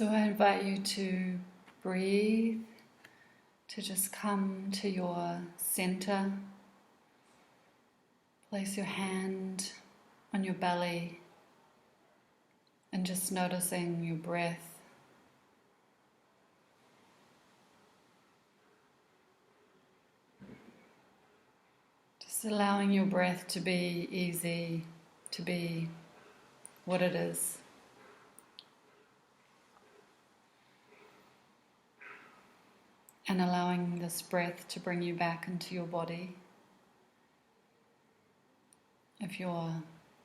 So I invite you to breathe, to just come to your center. Place your hand on your belly and just noticing your breath. Just allowing your breath to be easy, to be what it is. And allowing this breath to bring you back into your body. If your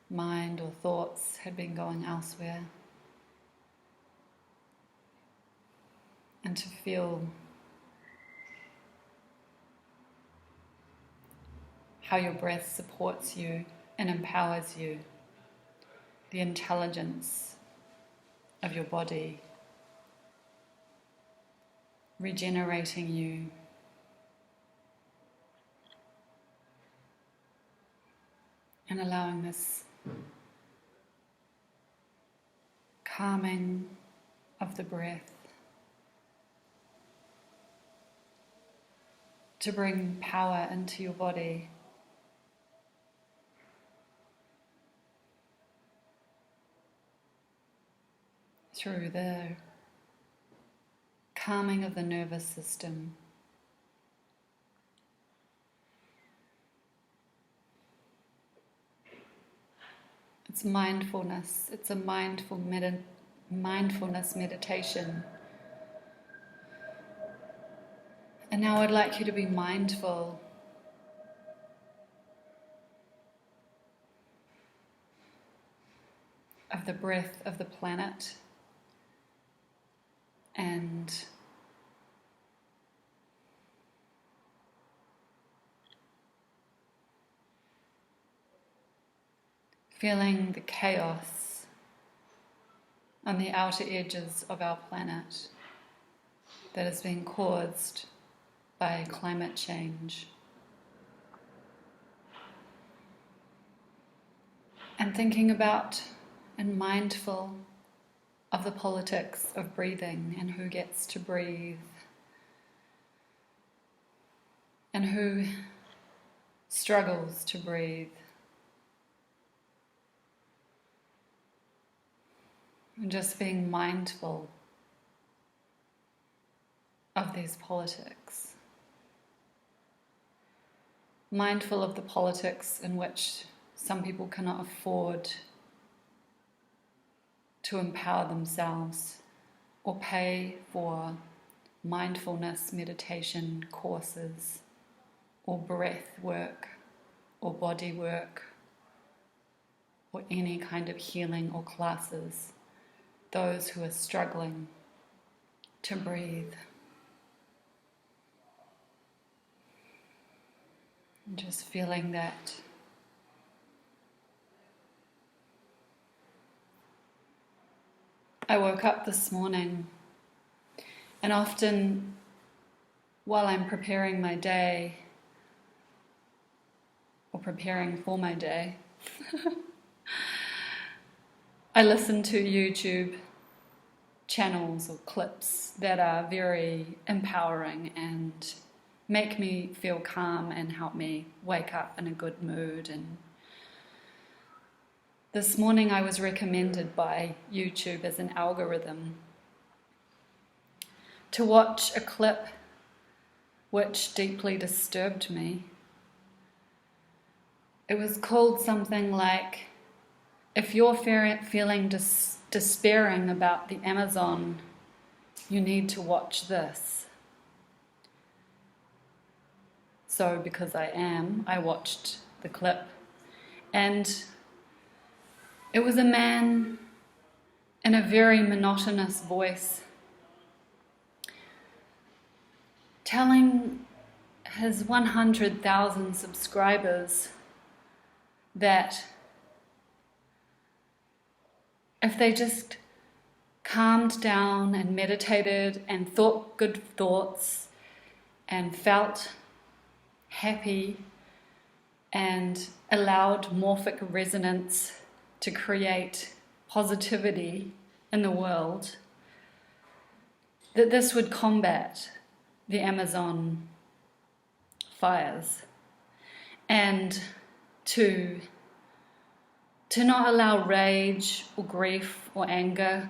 mind or thoughts had been going elsewhere. And to feel how your breath supports you and empowers you. The intelligence of your body. Regenerating you. And allowing this calming of the breath to bring power into your body. Through the calming of the nervous system. It's mindfulness. It's a mindfulness meditation. And now I'd like you to be mindful of the breath of the planet and feeling the chaos on the outer edges of our planet that is being caused by climate change. And thinking about and mindful of the politics of breathing and who gets to breathe and who struggles to breathe. And just being mindful of these politics. Mindful of the politics in which some people cannot afford to empower themselves or pay for mindfulness meditation courses or breath work or body work or any kind of healing or classes. Those who are struggling to breathe. And just feeling that I woke up this morning and often while I'm preparing my day or preparing for my day I listen to YouTube channels or clips that are very empowering and make me feel calm and help me wake up in a good mood. And this morning I was recommended by YouTube as an algorithm to watch a clip which deeply disturbed me. It was called something like, if you're feeling despairing about the Amazon, you need to watch this. So because I watched the clip. And it was a man in a very monotonous voice telling his 100,000 subscribers that if they just calmed down and meditated and thought good thoughts and felt happy and allowed morphic resonance to create positivity in the world, that this would combat the Amazon fires, and to not allow rage or grief or anger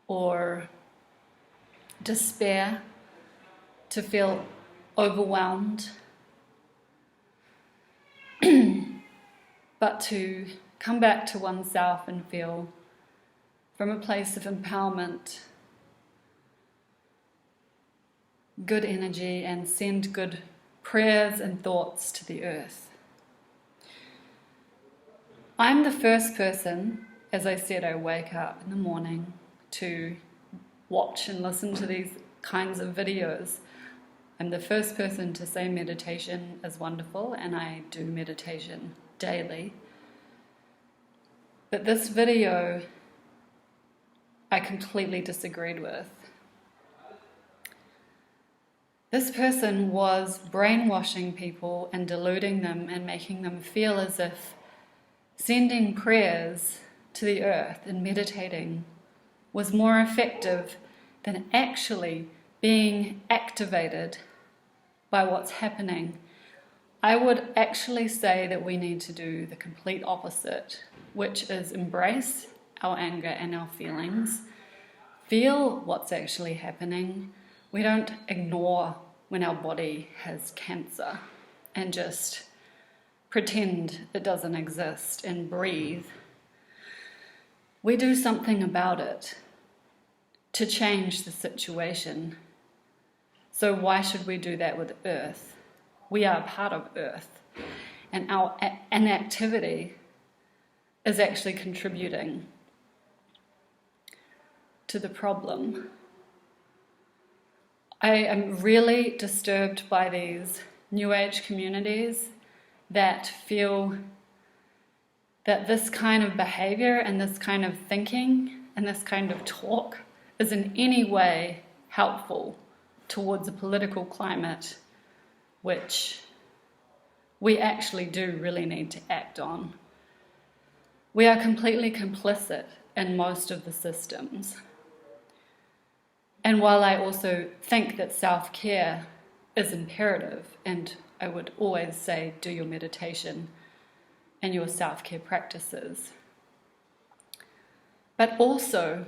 or despair to feel overwhelmed, but to come back to oneself and feel from a place of empowerment, good energy, and send good prayers and thoughts to the earth. I'm the first person, as I said, I wake up in the morning to watch and listen to these kinds of videos. I'm the first person to say meditation is wonderful, and I do meditation daily. But this video I completely disagreed with. This person was brainwashing people and deluding them and making them feel as if sending prayers to the earth and meditating was more effective than actually being activated by what's happening. I would actually say that we need to do the complete opposite, which is embrace our anger and our feelings, feel what's actually happening. We don't ignore when our body has cancer and just pretend it doesn't exist and breathe. We do something about it to change the situation. So why should we do that with Earth? We are part of Earth, and our inactivity is actually contributing to the problem. I am really disturbed by these New Age communities that feel that this kind of behavior and this kind of thinking and this kind of talk is in any way helpful towards a political climate which we actually do really need to act on. We are completely complicit in most of the systems. And while I also think that self-care is imperative, and I would always say do your meditation and your self-care practices, but also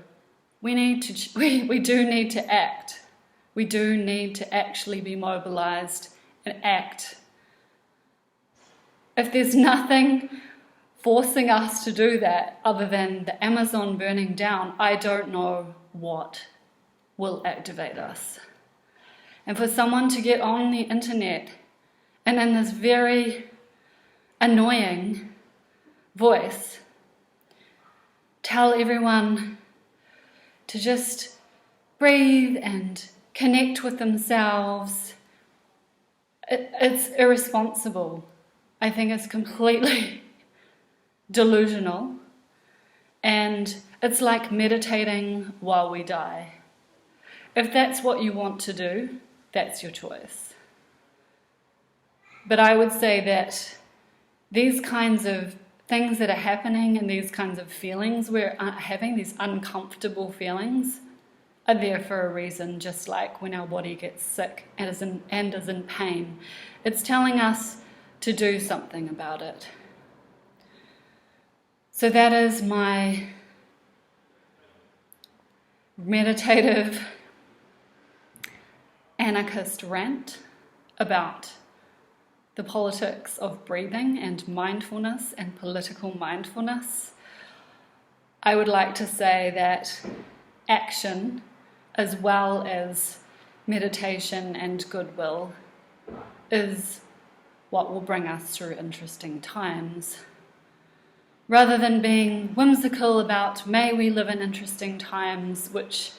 we do need to act. We do need to actually be mobilized and act. If there's nothing forcing us to do that other than the Amazon burning down, I don't know what will activate us. And for someone to get on the internet and in this very annoying voice tell everyone to just breathe and connect with themselves, it's irresponsible. I think it's completely delusional, and it's like meditating while we die. If that's what you want to do, that's your choice. But I would say that these kinds of things that are happening and these kinds of feelings we're having, these uncomfortable feelings, are there for a reason, just like when our body gets sick and is in pain. It's telling us to do something about it. So that is my meditative anarchist rant about the politics of breathing and mindfulness and political mindfulness. I would like to say that action, as well as meditation and goodwill, is what will bring us through interesting times. Rather than being whimsical about may we live in interesting times, which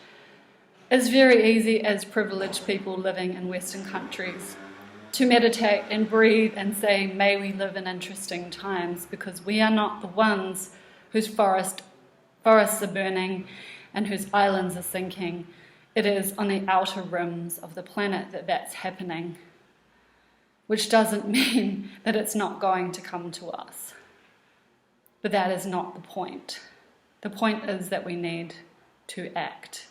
is very easy as privileged people living in Western countries to meditate and breathe and say may we live in interesting times, because we are not the ones whose forests are burning and whose islands are sinking. It is on the outer rims of the planet that that's happening, which doesn't mean that it's not going to come to us. But that is not the point. The point is that we need to act.